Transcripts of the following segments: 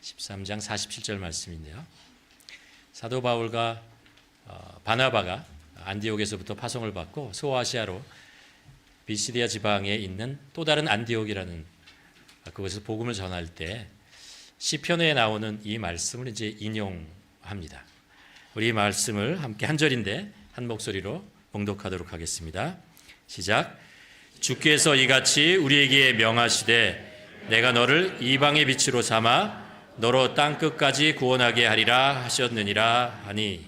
13장 47절 말씀인데요. 사도 바울과 바나바가 안디옥에서부터 파송을 받고 소아시아로 비시디아 지방에 있는 또 다른 안디옥이라는 그곳에서 복음을 전할 때 시편에 나오는 이 말씀을 이제 인용합니다. 우리 이 말씀을 함께 한 절인데 한 목소리로 봉독하도록 하겠습니다. 시작. 주께서 이같이 우리에게 명하시되 내가 너를 이방의 빛으로 삼아 너로 땅끝까지 구원하게 하리라 하셨느니라 하니.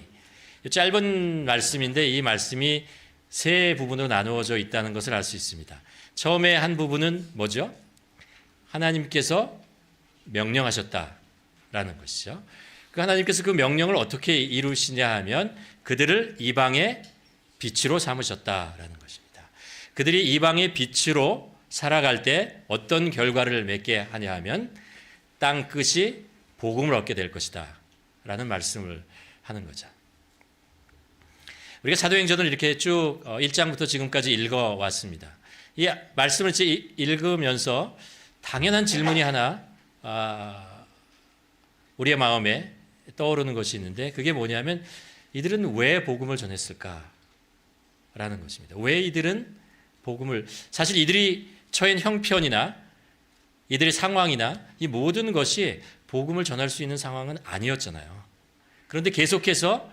짧은 말씀인데 이 말씀이 세 부분으로 나누어져 있다는 것을 알 수 있습니다. 처음에 한 부분은 뭐죠? 하나님께서 명령하셨다라는 것이죠. 그 하나님께서 그 명령을 어떻게 이루시냐 하면 그들을 이방의 빛으로 삼으셨다라는 것입니다. 그들이 이방의 빛으로 살아갈 때 어떤 결과를 맺게 하냐 하면 땅끝이 복음을 얻게 될 것이다 라는 말씀을 하는 거죠. 우리가 사도행전을 이렇게 쭉 1장부터 지금까지 읽어왔습니다. 이 말씀을 읽으면서 당연한 질문이 하나 우리의 마음에 떠오르는 것이 있는데 그게 뭐냐면 이들은 왜 복음을 전했을까라는 것입니다. 왜 이들은 복음을, 사실 이들이 처한 형편이나 이들의 상황이나 이 모든 것이 복음을 전할 수 있는 상황은 아니었잖아요. 그런데 계속해서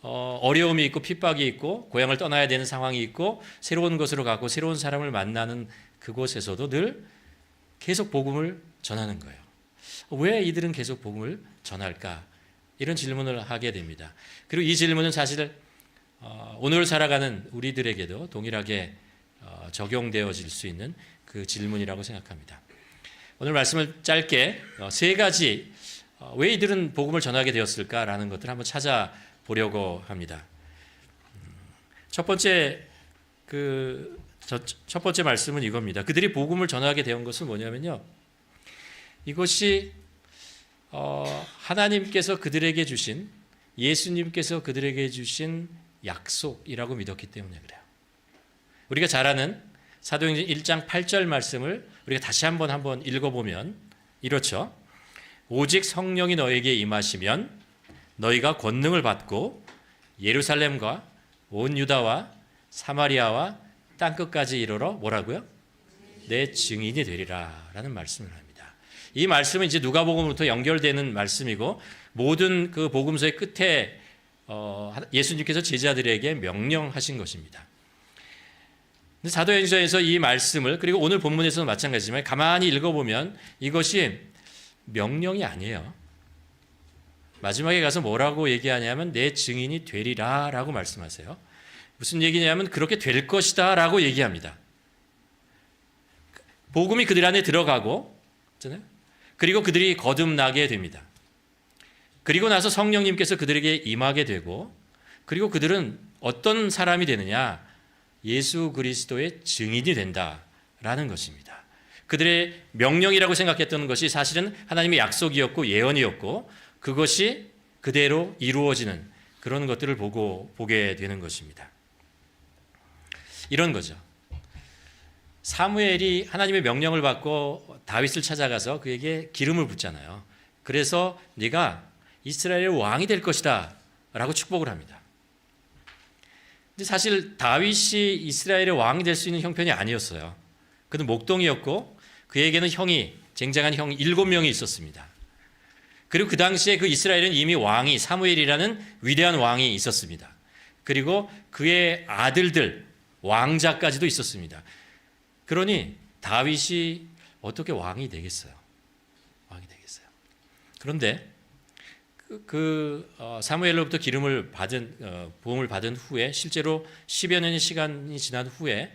어려움이 있고 핍박이 있고 고향을 떠나야 되는 상황이 있고 새로운 곳으로 가고 새로운 사람을 만나는 그곳에서도 늘 계속 복음을 전하는 거예요. 왜 이들은 계속 복음을 전할까? 이런 질문을 하게 됩니다. 그리고 이 질문은 사실 오늘 살아가는 우리들에게도 동일하게 적용되어질 수 있는 그 질문이라고 생각합니다. 오늘 말씀을 짧게 세 가지 왜 이들은 복음을 전하게 되었을까라는 것들을 한번 찾아보려고 합니다. 첫 번째 말씀은 이겁니다. 그들이 복음을 전하게 된 것은 뭐냐면요. 이것이 하나님께서 그들에게 주신, 예수님께서 그들에게 주신 약속이라고 믿었기 때문에 그래요. 우리가 잘 아는 사도행전 1장 8절 말씀을 우리가 다시 한번 읽어보면 이렇죠. 오직 성령이 너에게 임하시면 너희가 권능을 받고 예루살렘과 온 유다와 사마리아와 땅끝까지 이르러 뭐라고요? 내 증인이 되리라 라는 말씀을 합니다. 이 말씀은 이제 누가복음부터 연결되는 말씀이고 모든 그 복음서의 끝에 예수님께서 제자들에게 명령하신 것입니다. 사도행전에서 이 말씀을, 그리고 오늘 본문에서도 마찬가지지만 가만히 읽어보면 이것이 명령이 아니에요. 마지막에 가서 뭐라고 얘기하냐면 내 증인이 되리라 라고 말씀하세요. 무슨 얘기냐면 그렇게 될 것이다 라고 얘기합니다. 복음이 그들 안에 들어가고 그리고 그들이 거듭나게 됩니다. 그리고 나서 성령님께서 그들에게 임하게 되고 그리고 그들은 어떤 사람이 되느냐? 예수 그리스도의 증인이 된다라는 것입니다. 그들의 명령이라고 생각했던 것이 사실은 하나님의 약속이었고 예언이었고 그것이 그대로 이루어지는 그런 것들을 보게 되는 것입니다. 이런 거죠. 사무엘이 하나님의 명령을 받고 다윗을 찾아가서 그에게 기름을 붓잖아요. 그래서 네가 이스라엘의 왕이 될 것이다 라고 축복을 합니다. 근데 사실 다윗이 이스라엘의 왕이 될 수 있는 형편이 아니었어요. 그는 목동이었고 그에게는 쟁장한 형이 7명이 있었습니다. 그리고 그 당시에 그 이스라엘은 이미 왕이 사무엘이라는 위대한 왕이 있었습니다. 그리고 그의 아들들 왕자까지도 있었습니다. 그러니 다윗이 어떻게 왕이 되겠어요? 그런데 사무엘로부터 기름을 받은 부음을 받은 후에 실제로 10여 년의 시간이 지난 후에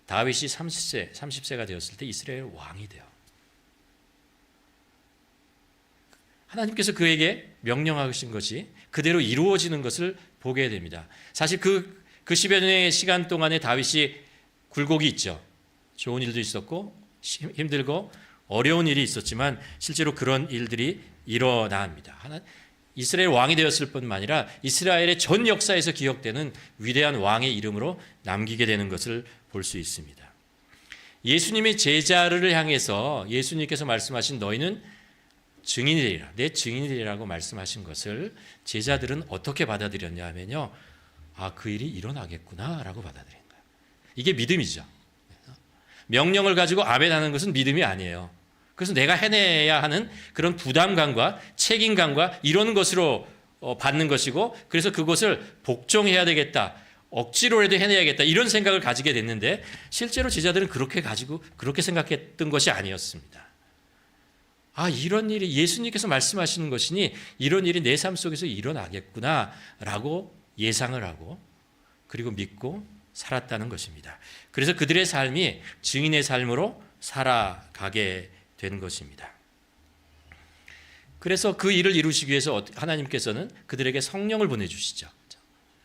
다윗이 30세가 되었을 때 이스라엘 왕이 돼요. 하나님께서 그에게 명령하신 것이 그대로 이루어지는 것을 보게 됩니다. 사실 그 10여 년의 시간 동안에 다윗이 굴곡이 있죠. 좋은 일도 있었고 힘들고 어려운 일이 있었지만 실제로 그런 일들이 일어납니다. 이스라엘 왕이 되었을 뿐만 아니라 이스라엘의 전 역사에서 기억되는 위대한 왕의 이름으로 남기게 되는 것을 볼 수 있습니다. 예수님의 제자를 향해서 예수님께서 말씀하신 너희는 증인이 되리라, 내 증인이 되리라고 말씀하신 것을 제자들은 어떻게 받아들였냐 하면요, 아, 그 일이 일어나겠구나라고 받아들인 거예요. 이게 믿음이죠. 명령을 가지고 아멘하는 것은 믿음이 아니에요. 그래서 내가 해내야 하는 그런 부담감과 책임감과 이런 것으로 받는 것이고, 그래서 그것을 복종해야 되겠다, 억지로라도 해내야겠다, 이런 생각을 가지게 됐는데, 실제로 제자들은 그렇게 생각했던 것이 아니었습니다. 아, 이런 일이 예수님께서 말씀하시는 것이니 이런 일이 내 삶 속에서 일어나겠구나라고 예상을 하고, 그리고 믿고 살았다는 것입니다. 그래서 그들의 삶이 증인의 삶으로 살아가게 된 것입니다. 그래서 그 일을 이루시기 위해서 하나님께서는 그들에게 성령을 보내주시죠.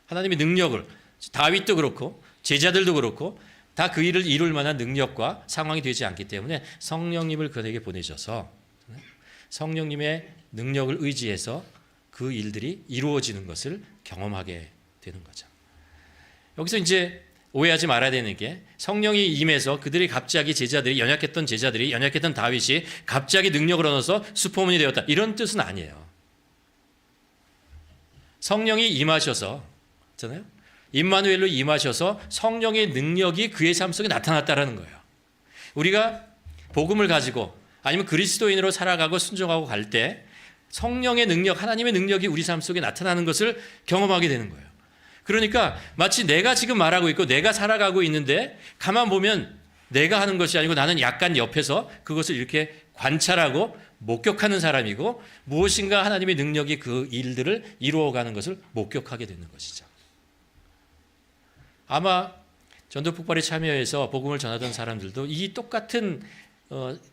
하나님의 능력을, 다윗도 그렇고 제자들도 그렇고 다 그 일을 이룰 만한 능력과 상황이 되지 않기 때문에 성령님을 그들에게 보내셔서 성령님의 능력을 의지해서 그 일들이 이루어지는 것을 경험하게 되는 거죠. 여기서 이제 오해하지 말아야 되는 게, 성령이 임해서 그들이 갑자기 연약했던 다윗이 갑자기 능력을 얻어서 슈퍼맨이 되었다, 이런 뜻은 아니에요. 성령이 임하셔서, 있잖아요, 임마누엘로 임하셔서 성령의 능력이 그의 삶 속에 나타났다라는 거예요. 우리가 복음을 가지고 아니면 그리스도인으로 살아가고 순종하고 갈 때 성령의 능력, 하나님의 능력이 우리 삶 속에 나타나는 것을 경험하게 되는 거예요. 그러니까 마치 내가 지금 말하고 있고 내가 살아가고 있는데 가만 보면 내가 하는 것이 아니고 나는 약간 옆에서 그것을 이렇게 관찰하고 목격하는 사람이고, 무엇인가 하나님의 능력이 그 일들을 이루어가는 것을 목격하게 되는 것이죠. 아마 전도폭발에 참여해서 복음을 전하던 사람들도 이 똑같은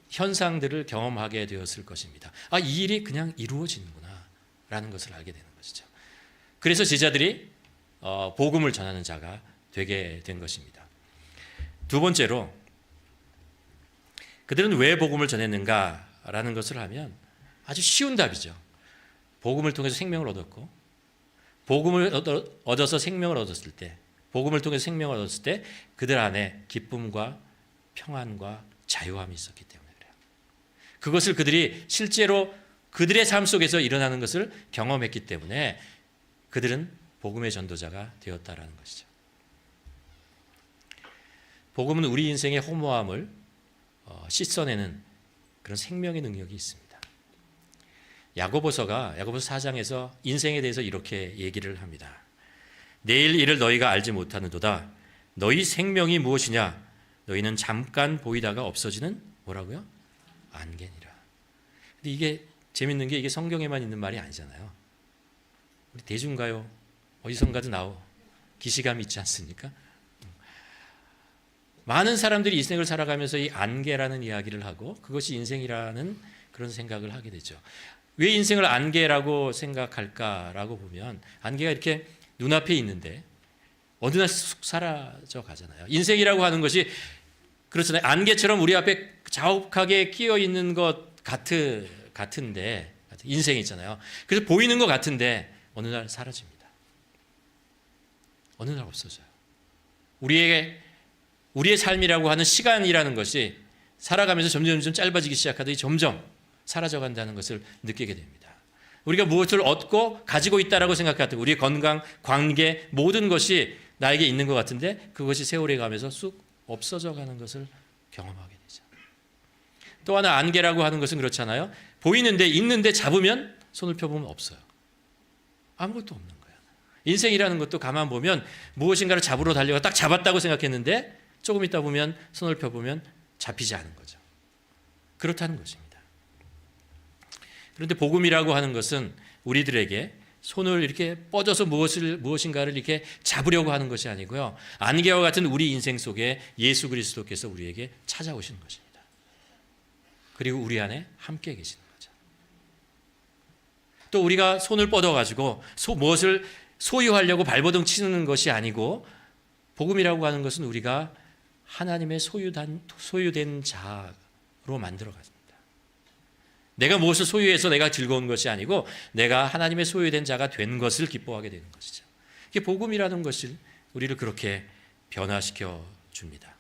현상들을 경험하게 되었을 것입니다. 아, 이 일이 그냥 이루어지는구나 라는 것을 알게 되는 것이죠. 그래서 제자들이 복음을 전하는 자가 되게 된 것입니다. 두 번째로, 그들은 왜 복음을 전했는가라는 것을 하면 아주 쉬운 답이죠. 복음을 통해서 생명을 얻었고, 복음을 얻어서 생명을 얻었을 때, 복음을 통해서 생명을 얻었을 때 그들 안에 기쁨과 평안과 자유함이 있었기 때문에 그래요. 그것을 그들이 실제로 그들의 삶 속에서 일어나는 것을 경험했기 때문에 그들은 복음의 전도자가 되었다라는 것이죠. 복음은 우리 인생의 허무함을 씻어내는 그런 생명의 능력이 있습니다. 야고보서 4장에서 인생에 대해서 이렇게 얘기를 합니다. 내일 일을 너희가 알지 못하는도다. 너희 생명이 무엇이냐? 너희는 잠깐 보이다가 없어지는 뭐라고요? 안개니라. 근데 이게 재밌는 게, 이게 성경에만 있는 말이 아니잖아요. 우리 대중가요 어디선가도 나오 기시감이 있지 않습니까? 많은 사람들이 인생을 살아가면서 이 안개라는 이야기를 하고 그것이 인생이라는 그런 생각을 하게 되죠. 왜 인생을 안개라고 생각할까라고 보면, 안개가 이렇게 눈앞에 있는데 어느 날 쑥 사라져 가잖아요. 인생이라고 하는 것이 그렇잖아요. 안개처럼 우리 앞에 자욱하게 끼어 있는 것 같은데, 인생이 있잖아요. 그래서 보이는 것 같은데 어느 날 사라집니다. 어느 날 없어져요. 우리의 삶이라고 하는 시간이라는 것이 살아가면서 점점 짧아지기 시작하더니 점점 사라져간다는 것을 느끼게 됩니다. 우리가 무엇을 얻고 가지고 있다라고 생각했던 우리의 건강, 관계, 모든 것이 나에게 있는 것 같은데 그것이 세월이 가면서 쑥 없어져가는 것을 경험하게 되죠. 또 하나, 안개라고 하는 것은 그렇잖아요. 보이는데, 있는데 잡으면 손을 펴보면 없어요. 아무것도 없는 거예요. 인생이라는 것도 가만 보면 무엇인가를 잡으러 달려가 딱 잡았다고 생각했는데 조금 있다 보면 손을 펴보면 잡히지 않은 거죠. 그렇다는 것입니다. 그런데 복음이라고 하는 것은 우리들에게 손을 이렇게 뻗어서 무엇인가를 이렇게 잡으려고 하는 것이 아니고요. 안개와 같은 우리 인생 속에 예수 그리스도께서 우리에게 찾아오시는 것입니다. 그리고 우리 안에 함께 계시는 거죠. 또 우리가 손을 뻗어가지고 무엇을 소유하려고 발버둥 치는 것이 아니고, 복음이라고 하는 것은 우리가 하나님의 소유된 자로 만들어갑니다. 내가 무엇을 소유해서 내가 즐거운 것이 아니고 내가 하나님의 소유된 자가 된 것을 기뻐하게 되는 것이죠. 이게 복음이라는 것을 우리를 그렇게 변화시켜 줍니다.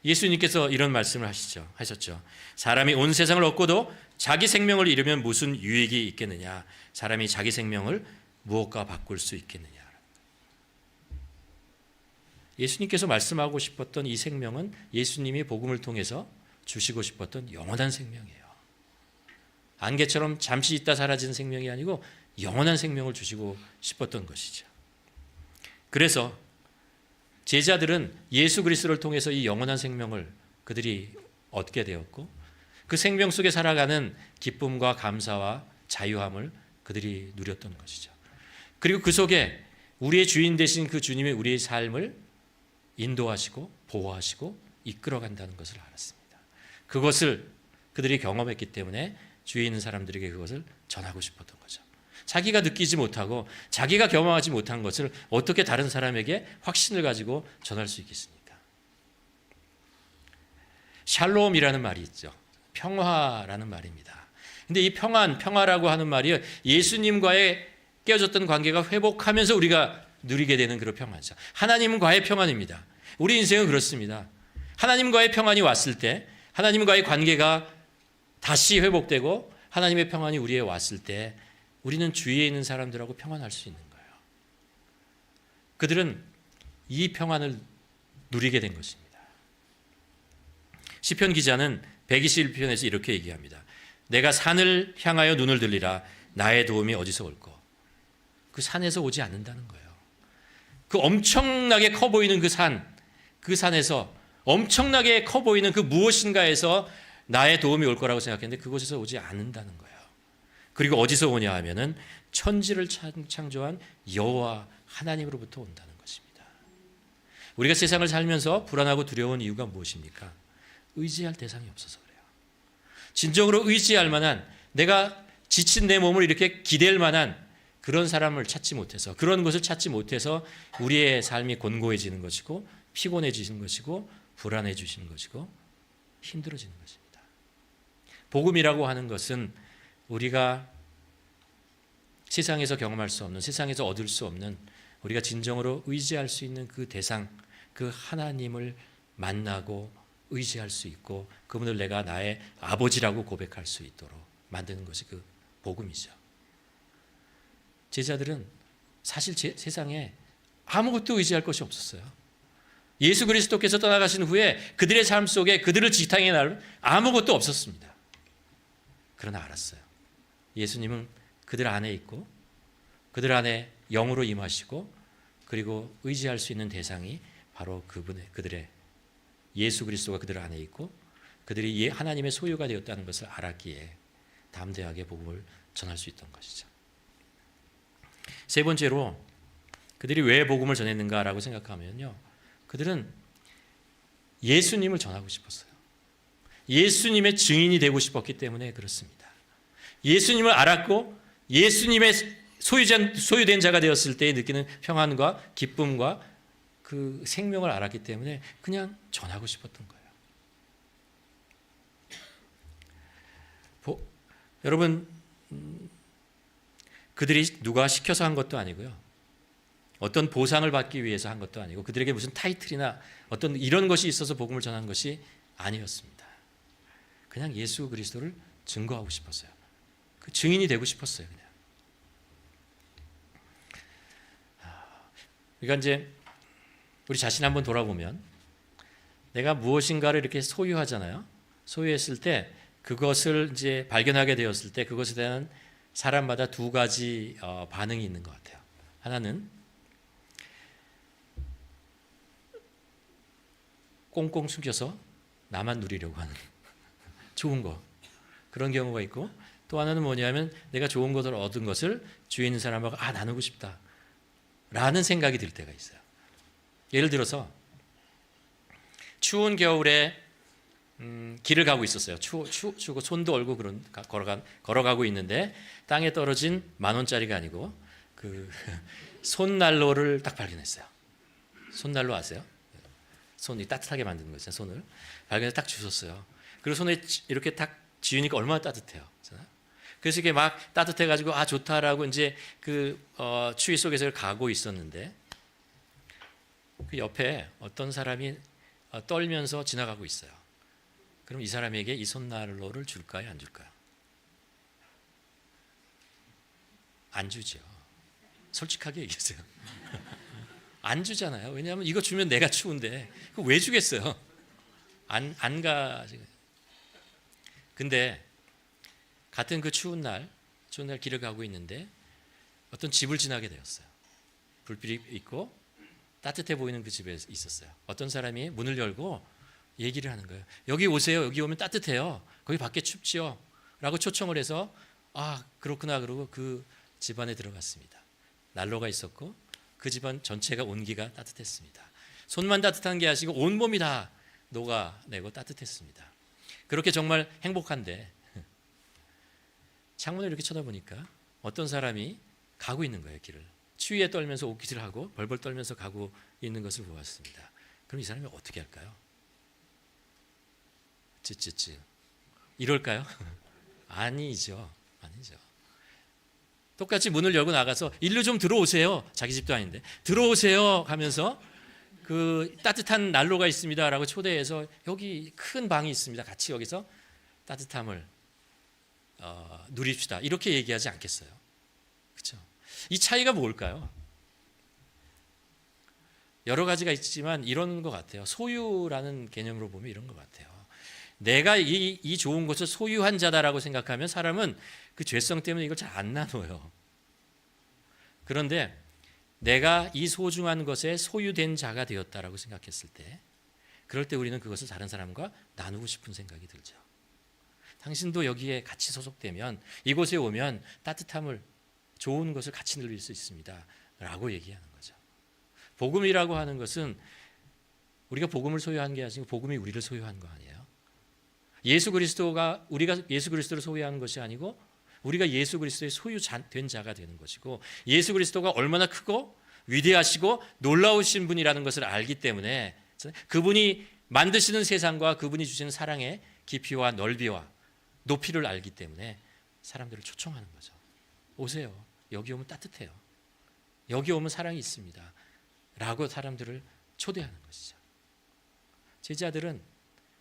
예수님께서 이런 말씀을 하셨죠. 사람이 온 세상을 얻고도 자기 생명을 잃으면 무슨 유익이 있겠느냐. 사람이 자기 생명을 무엇과 바꿀 수 있겠느냐. 예수님께서 말씀하고 싶었던 이 생명은 예수님이 복음을 통해서 주시고 싶었던 영원한 생명이에요. 안개처럼 잠시 있다 사라지는 생명이 아니고 영원한 생명을 주시고 싶었던 것이죠. 그래서 제자들은 예수 그리스도를 통해서 이 영원한 생명을 그들이 얻게 되었고 그 생명 속에 살아가는 기쁨과 감사와 자유함을 그들이 누렸던 것이죠. 그리고 그 속에 우리의 주인 되신 그 주님이 우리의 삶을 인도하시고 보호하시고 이끌어간다는 것을 알았습니다. 그것을 그들이 경험했기 때문에 주위에 있는 사람들에게 그것을 전하고 싶었던 거죠. 자기가 느끼지 못하고 자기가 경험하지 못한 것을 어떻게 다른 사람에게 확신을 가지고 전할 수 있겠습니까? 샬롬이라는 말이 있죠. 평화라는 말입니다. 근데 이 평화라고 하는 말이 예수님과의 깨어졌던 관계가 회복하면서 우리가 누리게 되는 그런 평화죠. 하나님과의 평안입니다. 우리 인생은 그렇습니다. 하나님과의 평안이 왔을 때, 하나님과의 관계가 다시 회복되고 하나님의 평안이 우리에 왔을 때 우리는 주위에 있는 사람들하고 평안할 수 있는 거예요. 그들은 이 평안을 누리게 된 것입니다. 시편 기자는 121편에서 이렇게 얘기합니다. 내가 산을 향하여 눈을 들리라. 나의 도움이 어디서 올꼬? 그 산에서 오지 않는다는 거예요. 그 엄청나게 커 보이는 그 산에서 엄청나게 커 보이는 그 무엇인가에서 나의 도움이 올 거라고 생각했는데 그곳에서 오지 않는다는 거예요. 그리고 어디서 오냐 하면은 천지를 창조한 여호와 하나님으로부터 온다는 것입니다. 우리가 세상을 살면서 불안하고 두려운 이유가 무엇입니까? 의지할 대상이 없어서 그래요. 진정으로 의지할 만한, 내가 지친 내 몸을 이렇게 기댈 만한 그런 사람을 찾지 못해서, 그런 것을 찾지 못해서 우리의 삶이 곤고해지는 것이고 피곤해지는 것이고 불안해지는 것이고 힘들어지는 것입니다. 복음이라고 하는 것은 우리가 세상에서 경험할 수 없는, 세상에서 얻을 수 없는, 우리가 진정으로 의지할 수 있는 그 대상, 그 하나님을 만나고 의지할 수 있고 그분을 내가 나의 아버지라고 고백할 수 있도록 만드는 것이 그 복음이죠. 제자들은 사실 세상에 아무것도 의지할 것이 없었어요. 예수 그리스도께서 떠나가신 후에 그들의 삶 속에 그들을 지탱해 날 아무것도 없었습니다. 그러나 알았어요. 예수님은 그들 안에 있고 그들 안에 영으로 임하시고 그리고 의지할 수 있는 대상이 바로 그들의 예수 그리스도가 그들 안에 있고 그들이 하나님의 소유가 되었다는 것을 알았기에 담대하게 복음을 전할 수 있던 것이죠. 세 번째로 그들이 왜 복음을 전했는가라고 생각하면요, 그들은 예수님을 전하고 싶었어요. 예수님의 증인이 되고 싶었기 때문에 그렇습니다. 예수님을 알았고 예수님의 소유된 자가 되었을 때 느끼는 평안과 기쁨과 그 생명을 알았기 때문에 그냥 전하고 싶었던 거예요. 여러분, 그들이 누가 시켜서 한 것도 아니고요, 어떤 보상을 받기 위해서 한 것도 아니고 그들에게 무슨 타이틀이나 어떤 이런 것이 있어서 복음을 전한 것이 아니었습니다. 그냥 예수 그리스도를 증거하고 싶었어요. 그 증인이 되고 싶었어요. 그냥. 그러니까 이제 우리 자신 한번 돌아보면 내가 무엇인가를 이렇게 소유하잖아요. 소유했을 때 그것을 이제 발견하게 되었을 때 그것에 대한 사람마다 두 가지 반응이 있는 것 같아요. 하나는 꽁꽁 숨겨서 나만 누리려고 하는 좋은 거, 그런 경우가 있고, 또 하나는 뭐냐면 내가 좋은 것을 얻은 것을 주위에 있는 사람하고 나누고 싶다 라는 생각이 들 때가 있어요. 예를 들어서 추운 겨울에 길을 가고 있었어요. 추고 손도 얼고 걸어가고 있는데 땅에 떨어진 10,000원짜리가 아니고 그 손난로를 딱 발견했어요. 손난로 아세요? 손이 따뜻하게 만드는 거죠. 손을 발견해서 딱 주웠어요. 그리고 손에 이렇게 딱 쥐으니까 얼마나 따뜻해요. 그래서 이게 막 따뜻해가지고 좋다라고 이제 그 추위 속에서 가고 있었는데 그 옆에 어떤 사람이 떨면서 지나가고 있어요. 그럼 이 사람에게 이 손난로를 줄까요, 안 줄까요? 안 주죠. 솔직하게 얘기하세요. 안 주잖아요. 왜냐하면 이거 주면 내가 추운데 그거 왜 주겠어요? 안 가. 근데 같은 그 추운 날 길을 가고 있는데 어떤 집을 지나게 되었어요. 불빛이 있고 따뜻해 보이는 그 집에 있었어요. 어떤 사람이 문을 열고 얘기를 하는 거예요. 여기 오세요. 여기 오면 따뜻해요. 거기 밖에 춥지요. 라고 초청을 해서 그렇구나 그러고 그 집안에 들어갔습니다. 난로가 있었고 그 집안 전체가 온기가 따뜻했습니다. 손만 따뜻한 게 아니고 온몸이 다 녹아내고 따뜻했습니다. 그렇게 정말 행복한데 창문을 이렇게 쳐다보니까 어떤 사람이 가고 있는 거예요. 길을. 추위에 떨면서 옷깃을 하고 벌벌 떨면서 가고 있는 것을 보았습니다. 그럼 이 사람이 어떻게 할까요? 쯔쯔쯔 이럴까요? 아니죠. 똑같이 문을 열고 나가서 일로 좀 들어오세요. 자기 집도 아닌데 들어오세요 하면서 그 따뜻한 난로가 있습니다라고 초대해서 여기 큰 방이 있습니다. 같이 여기서 따뜻함을 누립시다. 이렇게 얘기하지 않겠어요? 그렇죠? 이 차이가 뭘까요? 여러 가지가 있지만 이런 것 같아요. 소유라는 개념으로 보면 이런 것 같아요. 내가 이 좋은 것을 소유한 자다라고 생각하면 사람은 그 죄성 때문에 이걸 잘 안 나눠요. 그런데 내가 이 소중한 것에 소유된 자가 되었다라고 생각했을 때 그럴 때 우리는 그것을 다른 사람과 나누고 싶은 생각이 들죠. 당신도 여기에 같이 소속되면 이곳에 오면 따뜻함을 좋은 것을 같이 누릴 수 있습니다. 라고 얘기하는 거죠. 복음이라고 하는 것은 우리가 복음을 소유한 게 아니고 복음이 우리를 소유한 거 아니에요. 우리가 예수 그리스도를 소유하는 것이 아니고 우리가 예수 그리스도의 소유된 자가 되는 것이고 예수 그리스도가 얼마나 크고 위대하시고 놀라우신 분이라는 것을 알기 때문에 그분이 만드시는 세상과 그분이 주시는 사랑의 깊이와 넓이와 높이를 알기 때문에 사람들을 초청하는 거죠. 오세요. 여기 오면 따뜻해요. 여기 오면 사랑이 있습니다. 라고 사람들을 초대하는 것이죠. 제자들은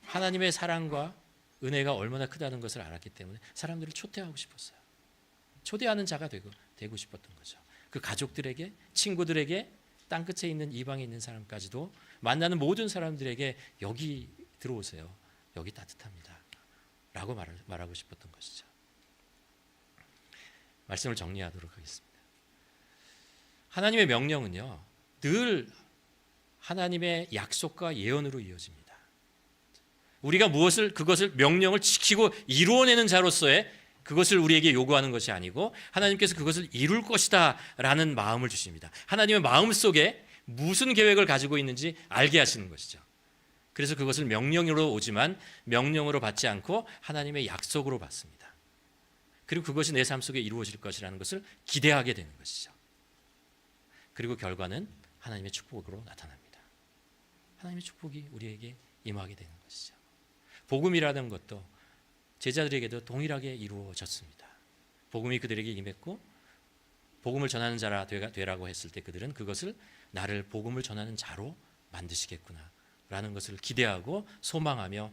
하나님의 사랑과 은혜가 얼마나 크다는 것을 알았기 때문에 사람들을 초대하고 싶었어요. 초대하는 자가 되고 싶었던 거죠. 그 가족들에게, 친구들에게, 땅끝에 있는 이방에 있는 사람까지도 만나는 모든 사람들에게 여기 들어오세요. 여기 따뜻합니다. 라고 말하고 싶었던 것이죠. 말씀을 정리하도록 하겠습니다. 하나님의 명령은요, 늘 하나님의 약속과 예언으로 이어집니다. 우리가 그것을 명령을 지키고 이루어내는 자로서의 그것을 우리에게 요구하는 것이 아니고 하나님께서 그것을 이룰 것이다 라는 마음을 주십니다. 하나님의 마음 속에 무슨 계획을 가지고 있는지 알게 하시는 것이죠. 그래서 그것을 명령으로 오지만 명령으로 받지 않고 하나님의 약속으로 받습니다. 그리고 그것이 내 삶 속에 이루어질 것이라는 것을 기대하게 되는 것이죠. 그리고 결과는 하나님의 축복으로 나타납니다. 하나님의 축복이 우리에게 임하게 되는 것이죠. 복음이라는 것도 제자들에게도 동일하게 이루어졌습니다. 복음이 그들에게 임했고 복음을 전하는 자라 되라고 했을 때 그들은 그것을 나를 복음을 전하는 자로 만드시겠구나 라는 것을 기대하고 소망하며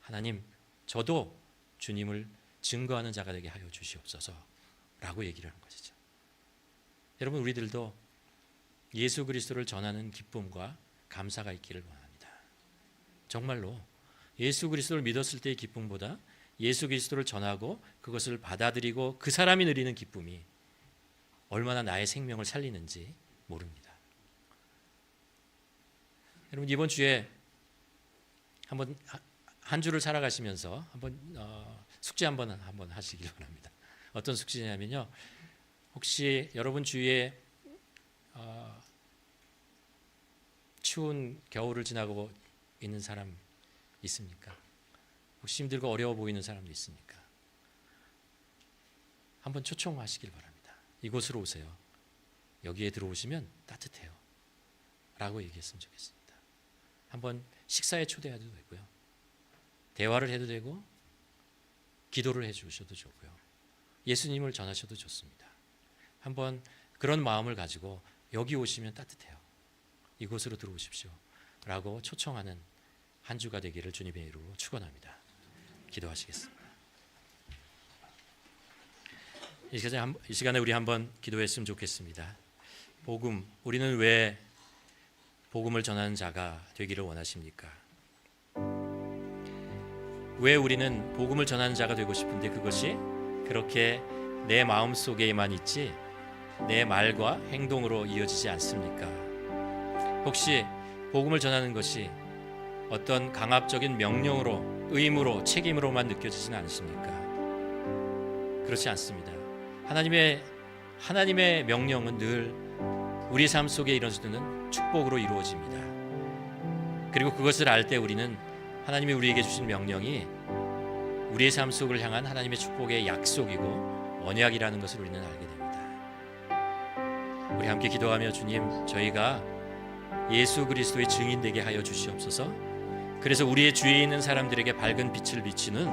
하나님 저도 주님을 증거하는 자가 되게 하여 주시옵소서 라고 얘기를 하는 것이죠. 여러분 우리들도 예수 그리스도를 전하는 기쁨과 감사가 있기를 원합니다. 정말로 예수 그리스도를 믿었을 때의 기쁨보다 예수 그리스도를 전하고 그것을 받아들이고 그 사람이 누리는 기쁨이 얼마나 나의 생명을 살리는지 모릅니다. 여러분 이번 주에 한번 한 주를 살아가시면서 한번 숙제 한번 하시길 바랍니다. 어떤 숙제냐면요. 혹시 여러분 주위에 추운 겨울을 지나고 있는 사람 있습니까? 혹시 힘들고 어려워 보이는 사람도 있습니까? 한번 초청하시길 바랍니다. 이곳으로 오세요. 여기에 들어오시면 따뜻해요. 라고 얘기했으면 좋겠습니다. 한번 식사에 초대해도 되고요. 대화를 해도 되고 기도를 해 주셔도 좋고요. 예수님을 전하셔도 좋습니다. 한번 그런 마음을 가지고 여기 오시면 따뜻해요. 이곳으로 들어오십시오. 라고 초청하는 한 주가 되기를 주님의 이름으로 축원합니다. 기도하시겠습니다. 이 시간에 우리 한번 기도했으면 좋겠습니다. 우리는 왜 복음을 전하는 자가 되기를 원하십니까? 왜 우리는 복음을 전하는 자가 되고 싶은데 그것이 그렇게 내 마음속에만 있지 내 말과 행동으로 이어지지 않습니까? 혹시 복음을 전하는 것이 어떤 강압적인 명령으로, 의무로, 책임으로만 느껴지지는 않으십니까? 그렇지 않습니다. 하나님의 명령은 늘 우리 삶 속에 이루어지는 축복으로 이루어집니다. 그리고 그것을 알 때 우리는 하나님이 우리에게 주신 명령이 우리의 삶 속을 향한 하나님의 축복의 약속이고 언약이라는 것을 우리는 알게 됩니다. 우리 함께 기도하며 주님, 저희가 예수 그리스도의 증인 되게 하여 주시옵소서. 그래서 우리의 주위에 있는 사람들에게 밝은 빛을 비치는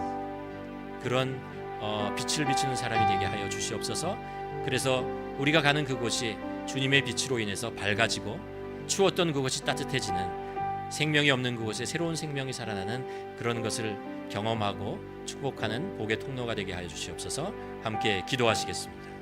그런 빛을 비치는 사람이 되게 하여 주시옵소서. 그래서 우리가 가는 그곳이 주님의 빛으로 인해서 밝아지고 추웠던 그곳이 따뜻해지는, 생명이 없는 그곳에 새로운 생명이 살아나는 그런 것을 경험하고 축복하는 복의 통로가 되게 하여 주시옵소서. 함께 기도하시겠습니다.